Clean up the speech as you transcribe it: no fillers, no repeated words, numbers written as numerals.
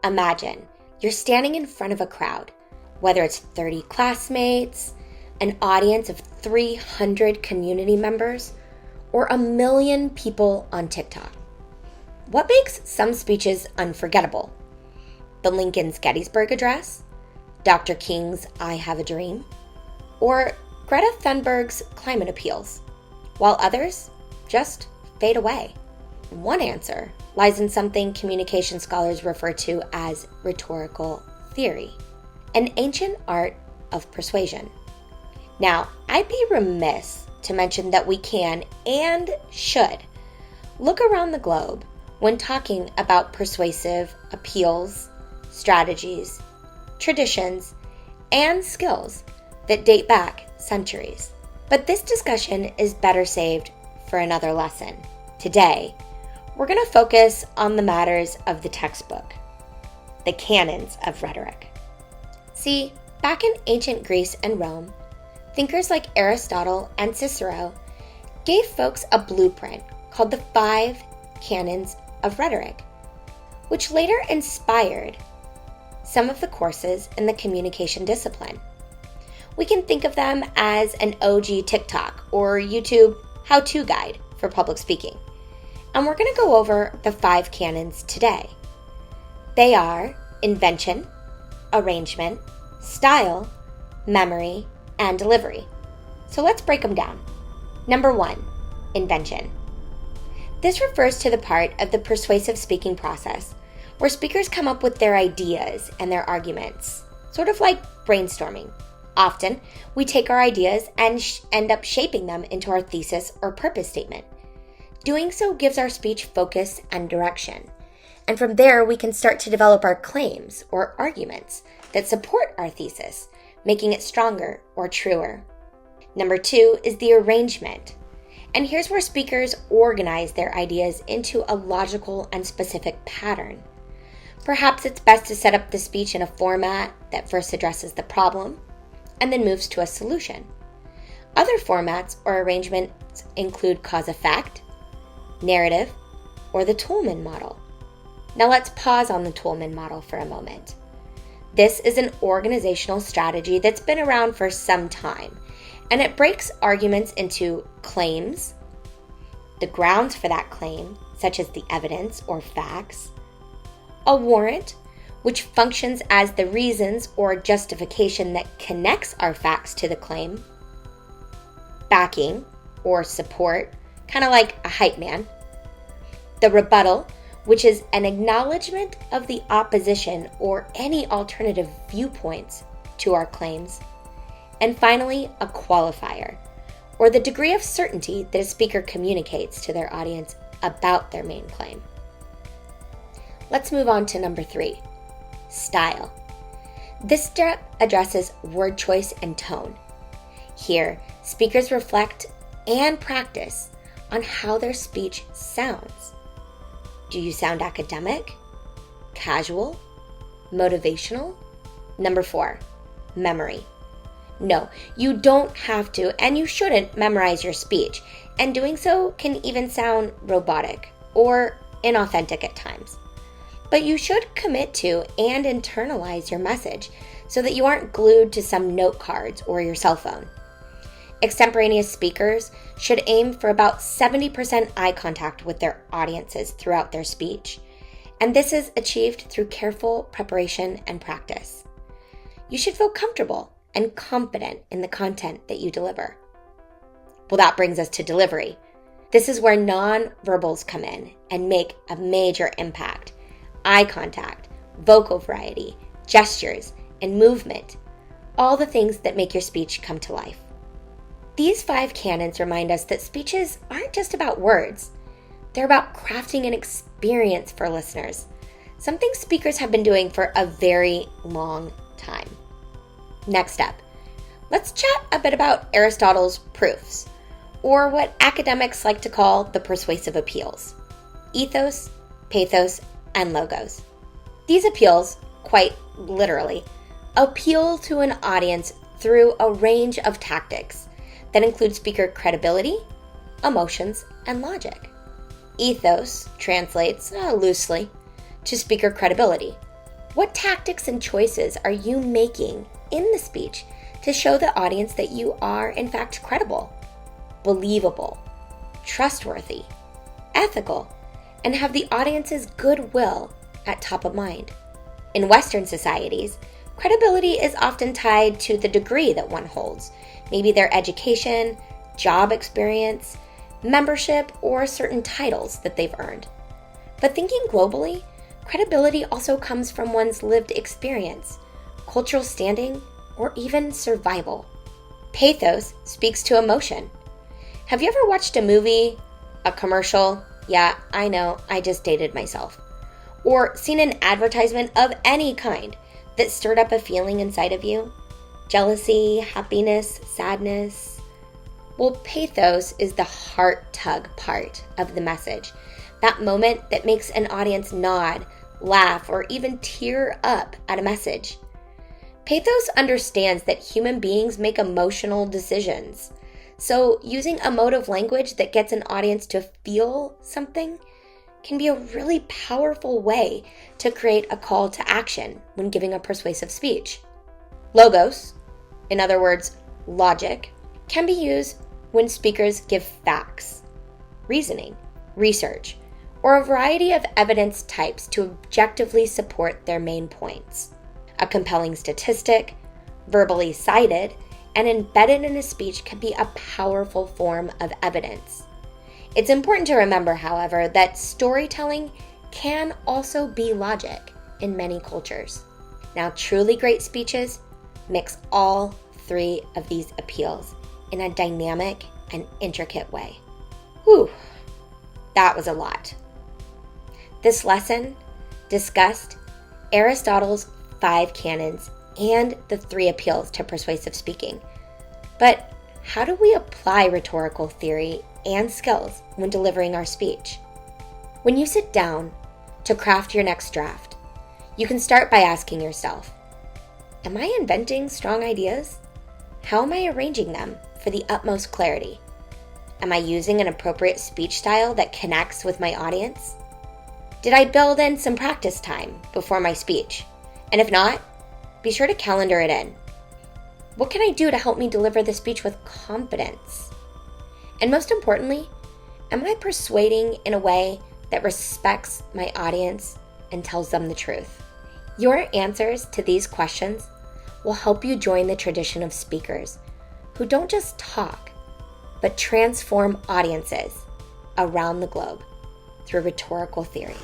Imagine you're standing in front of a crowd, whether it's 30 classmates, an audience of 300 community members, or 1 million people on TikTok. What makes some speeches unforgettable? The Lincoln's Gettysburg Address, Dr. King's I Have a Dream, or Greta Thunberg's climate appeals, while others just fade away. One answer lies in something communication scholars refer to as rhetorical theory, an ancient art of persuasion. Now, I'd be remiss to mention that we can and should look around the globe when talking about persuasive appeals, strategies, traditions, and skills that date back centuries. But this discussion is better saved for another lesson. Today, we're going to focus on the matters of the textbook, the canons of rhetoric. See, back in ancient Greece and Rome, thinkers like Aristotle and Cicero gave folks a blueprint called the 5 canons of rhetoric, which later inspired some of the courses in the communication discipline. We can think of them as an OG TikTok or YouTube how-to guide for public speaking. And we're going to go over the 5 canons today. They are invention, arrangement, style, memory, and delivery. So let's break them down. Number 1, invention. This refers to the part of the persuasive speaking process where speakers come up with their ideas and their arguments, sort of like brainstorming. Often, we take our ideas and end up shaping them into our thesis or purpose statement. Doing so gives our speech focus and direction. And from there, we can start to develop our claims or arguments that support our thesis, making it stronger or truer. Number 2 is the arrangement. And here's where speakers organize their ideas into a logical and specific pattern. Perhaps it's best to set up the speech in a format that first addresses the problem and then moves to a solution. Other formats or arrangements include cause-effect, narrative, or the Toolman model. Now let's pause on the Toolman model for a moment. This is an organizational strategy that's been around for some time, and it breaks arguments into claims, the grounds for that claim, such as the evidence or facts, a warrant, which functions as the reasons or justification that connects our facts to the claim, backing or support, kind of like a hype man, the rebuttal, which is an acknowledgement of the opposition or any alternative viewpoints to our claims, and finally, a qualifier, or the degree of certainty that a speaker communicates to their audience about their main claim. Let's move on to number 3, style. This step addresses word choice and tone. Here, speakers reflect and practice on how their speech sounds. Do you sound academic, casual, motivational? Number 4, memory. No, you don't have to and you shouldn't memorize your speech, and doing so can even sound robotic or inauthentic at times. But you should commit to and internalize your message so that you aren't glued to some note cards or your cell phone. Extemporaneous speakers should aim for about 70% eye contact with their audiences throughout their speech, and this is achieved through careful preparation and practice. You should feel comfortable and confident in the content that you deliver. Well, that brings us to delivery. This is where non-verbals come in and make a major impact. Eye contact, vocal variety, gestures, and movement, all the things that make your speech come to life. These 5 canons remind us that speeches aren't just about words. They're about crafting an experience for listeners, something speakers have been doing for a very long time. Next up, let's chat a bit about Aristotle's proofs, or what academics like to call the persuasive appeals: ethos, pathos, and logos. These appeals, quite literally, appeal to an audience through a range of tactics that include speaker credibility, emotions, and logic. Ethos translates loosely to speaker credibility, What tactics and choices are you making in the speech to show the audience that you are, in fact, credible, believable, trustworthy, ethical, and have the audience's goodwill at top of mind? In Western societies, credibility is often tied to the degree that one holds, maybe their education, job experience, membership, or certain titles that they've earned. But thinking globally, credibility also comes from one's lived experience, cultural standing, or even survival. Pathos speaks to emotion. Have you ever watched a movie, a commercial? Yeah, I know, I just dated myself. Or seen an advertisement of any kind that stirred up a feeling inside of you? Jealousy, happiness, sadness? Well, pathos is the heart tug part of the message. That moment that makes an audience nod, laugh, or even tear up at a message. Pathos understands that human beings make emotional decisions. So using emotive language that gets an audience to feel something can be a really powerful way to create a call to action when giving a persuasive speech. Logos, in other words, logic, can be used when speakers give facts, reasoning, research, or a variety of evidence types to objectively support their main points. A compelling statistic, verbally cited, and embedded in a speech can be a powerful form of evidence. It's important to remember, however, that storytelling can also be logic in many cultures. Now, truly great speeches mix all three of these appeals in a dynamic and intricate way. Whew, that was a lot. This lesson discussed Aristotle's 5 canons and the 3 appeals to persuasive speaking. But how do we apply rhetorical theory and skills when delivering our speech? When you sit down to craft your next draft, you can start by asking yourself, am I inventing strong ideas? How am I arranging them for the utmost clarity? Am I using an appropriate speech style that connects with my audience? Did I build in some practice time before my speech? And if not, be sure to calendar it in. What can I do to help me deliver the speech with confidence? And most importantly, am I persuading in a way that respects my audience and tells them the truth? Your answers to these questions will help you join the tradition of speakers who don't just talk, but transform audiences around the globe through rhetorical theory.